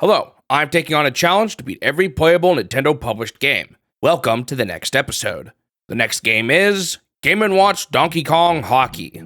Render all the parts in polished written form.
Hello, I'm taking on a challenge to beat every playable Nintendo published game. Welcome to the next episode. The next game is Game & Watch Donkey Kong Hockey.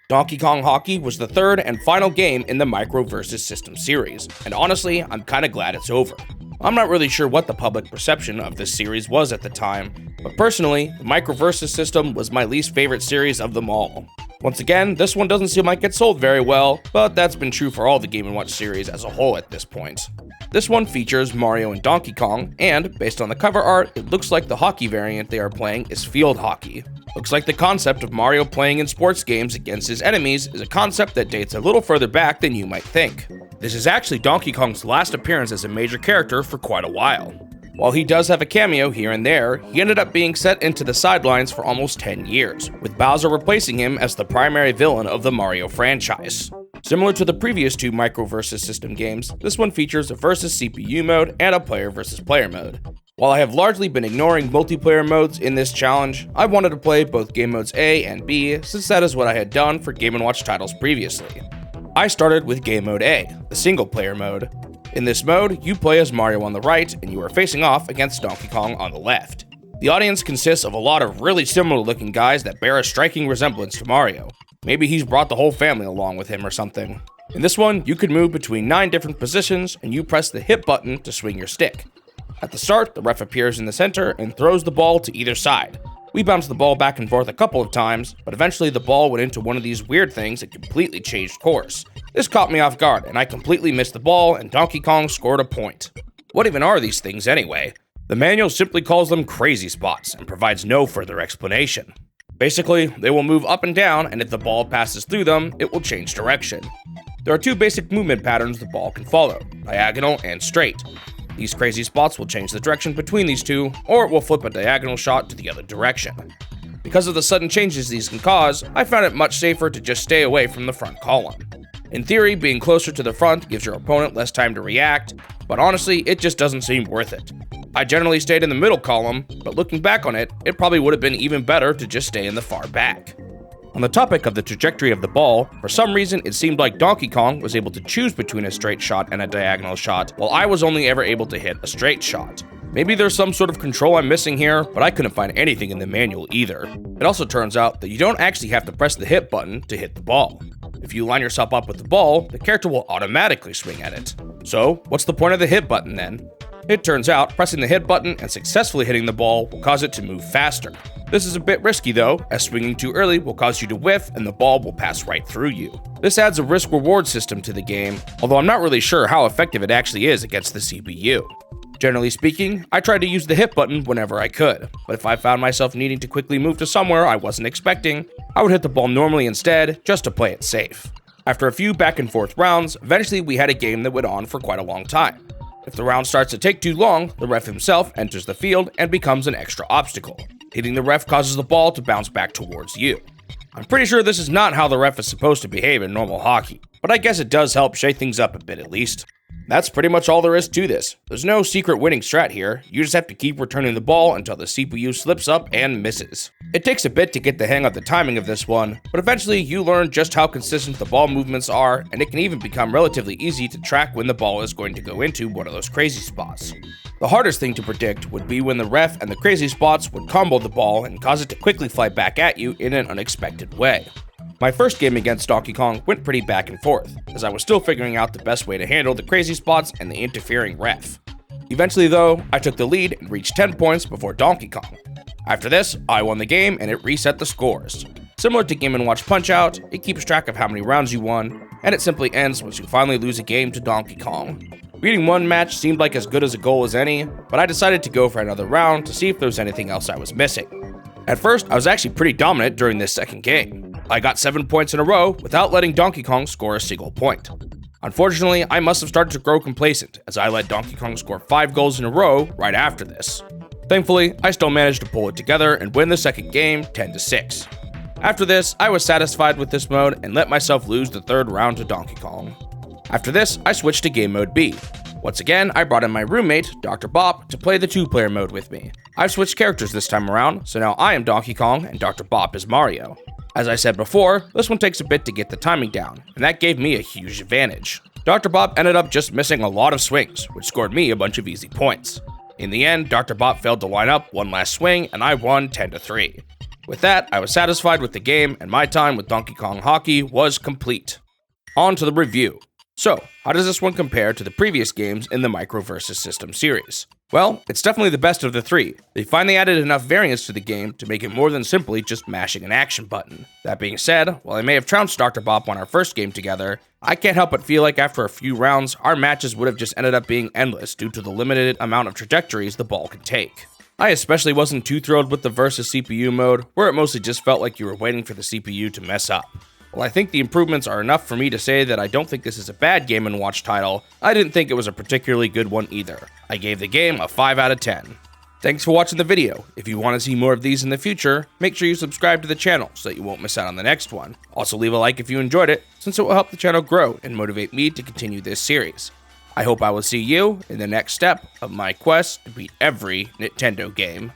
Donkey Kong Hockey was the third and final game in the Micro vs. System series, and honestly, I'm kinda glad it's over. I'm not really sure what the public perception of this series was at the time, but personally, the Micro vs. System was my least favorite series of them all. Once again, this one doesn't seem like it sold very well, but that's been true for all the Game & Watch series as a whole at this point. This one features Mario and Donkey Kong, and based on the cover art, it looks like the hockey variant they are playing is field hockey. Looks like the concept of Mario playing in sports games against his enemies is a concept that dates a little further back than you might think. This is actually Donkey Kong's last appearance as a major character for quite a while. While he does have a cameo here and there, he ended up being set into the sidelines for almost 10 years, with Bowser replacing him as the primary villain of the Mario franchise. Similar to the previous two Micro vs. System games, this one features a versus CPU mode and a player versus player mode. While I have largely been ignoring multiplayer modes in this challenge, I wanted to play both game modes A and B since that is what I had done for Game & Watch titles previously. I started with game mode A, the single player mode. In this mode, you play as Mario on the right and you are facing off against Donkey Kong on the left. The audience consists of a lot of really similar looking guys that bear a striking resemblance to Mario. Maybe he's brought the whole family along with him or something. In this one, you can move between 9 different positions and you press the hit button to swing your stick. At the start, the ref appears in the center and throws the ball to either side. We bounced the ball back and forth a couple of times, but eventually the ball went into one of these weird things that completely changed course. This caught me off guard and I completely missed the ball and Donkey Kong scored a point. What even are these things anyway? The manual simply calls them crazy spots and provides no further explanation. Basically, they will move up and down, and if the ball passes through them, it will change direction. There are two basic movement patterns the ball can follow, diagonal and straight. These crazy spots will change the direction between these two, or it will flip a diagonal shot to the other direction. Because of the sudden changes these can cause, I found it much safer to just stay away from the front column. In theory, being closer to the front gives your opponent less time to react, but honestly, it just doesn't seem worth it. I generally stayed in the middle column, but looking back on it, it probably would have been even better to just stay in the far back. On the topic of the trajectory of the ball, for some reason it seemed like Donkey Kong was able to choose between a straight shot and a diagonal shot, while I was only ever able to hit a straight shot. Maybe there's some sort of control I'm missing here, but I couldn't find anything in the manual either. It also turns out that you don't actually have to press the hit button to hit the ball. If you line yourself up with the ball, the character will automatically swing at it. So, what's the point of the hit button then? It turns out, pressing the hit button and successfully hitting the ball will cause it to move faster. This is a bit risky though, as swinging too early will cause you to whiff and the ball will pass right through you. This adds a risk-reward system to the game, although I'm not really sure how effective it actually is against the CPU. Generally speaking, I tried to use the hit button whenever I could, but if I found myself needing to quickly move to somewhere I wasn't expecting, I would hit the ball normally instead, just to play it safe. After a few back and forth rounds, eventually we had a game that went on for quite a long time. If the round starts to take too long, the ref himself enters the field and becomes an extra obstacle. Hitting the ref causes the ball to bounce back towards you. I'm pretty sure this is not how the ref is supposed to behave in normal hockey, but I guess it does help shake things up a bit at least. That's pretty much all there is to this. There's no secret winning strat here, you just have to keep returning the ball until the CPU slips up and misses. It takes a bit to get the hang of the timing of this one, but eventually you learn just how consistent the ball movements are, and it can even become relatively easy to track when the ball is going to go into one of those crazy spots. The hardest thing to predict would be when the ref and the crazy spots would combo the ball and cause it to quickly fly back at you in an unexpected way. My first game against Donkey Kong went pretty back and forth, as I was still figuring out the best way to handle the crazy spots and the interfering ref. Eventually though, I took the lead and reached 10 points before Donkey Kong. After this, I won the game and it reset the scores. Similar to Game & Watch Punch-Out, it keeps track of how many rounds you won, and it simply ends once you finally lose a game to Donkey Kong. Beating one match seemed like as good as a goal as any, but I decided to go for another round to see if there was anything else I was missing. At first, I was actually pretty dominant during this second game. I got 7 points in a row without letting Donkey Kong score a single point. Unfortunately, I must have started to grow complacent, as I let Donkey Kong score 5 goals in a row right after this. Thankfully, I still managed to pull it together and win the second game 10-6. After this, I was satisfied with this mode and let myself lose the third round to Donkey Kong. After this, I switched to game mode B. Once again, I brought in my roommate, Dr. Bop, to play the 2-player mode with me. I've switched characters this time around, so now I am Donkey Kong and Dr. Bop is Mario. As I said before, this one takes a bit to get the timing down, and that gave me a huge advantage. Dr. Bop ended up just missing a lot of swings, which scored me a bunch of easy points. In the end, Dr. Bop failed to line up one last swing, and I won 10-3. With that, I was satisfied with the game, and my time with Donkey Kong Hockey was complete. On to the review. So, how does this one compare to the previous games in the Micro vs. System series? Well, it's definitely the best of the three. They finally added enough variance to the game to make it more than simply just mashing an action button. That being said, while I may have trounced Dr. Bop on our first game together, I can't help but feel like after a few rounds, our matches would have just ended up being endless due to the limited amount of trajectories the ball can take. I especially wasn't too thrilled with the versus CPU mode, where it mostly just felt like you were waiting for the CPU to mess up. While I think the improvements are enough for me to say that I don't think this is a bad Game & Watch title, I didn't think it was a particularly good one either. I gave the game a 5 out of 10. Thanks for watching the video. If you want to see more of these in the future, make sure you subscribe to the channel so that you won't miss out on the next one. Also leave a like if you enjoyed it, since it will help the channel grow and motivate me to continue this series. I hope I will see you in the next step of my quest to beat every Nintendo game.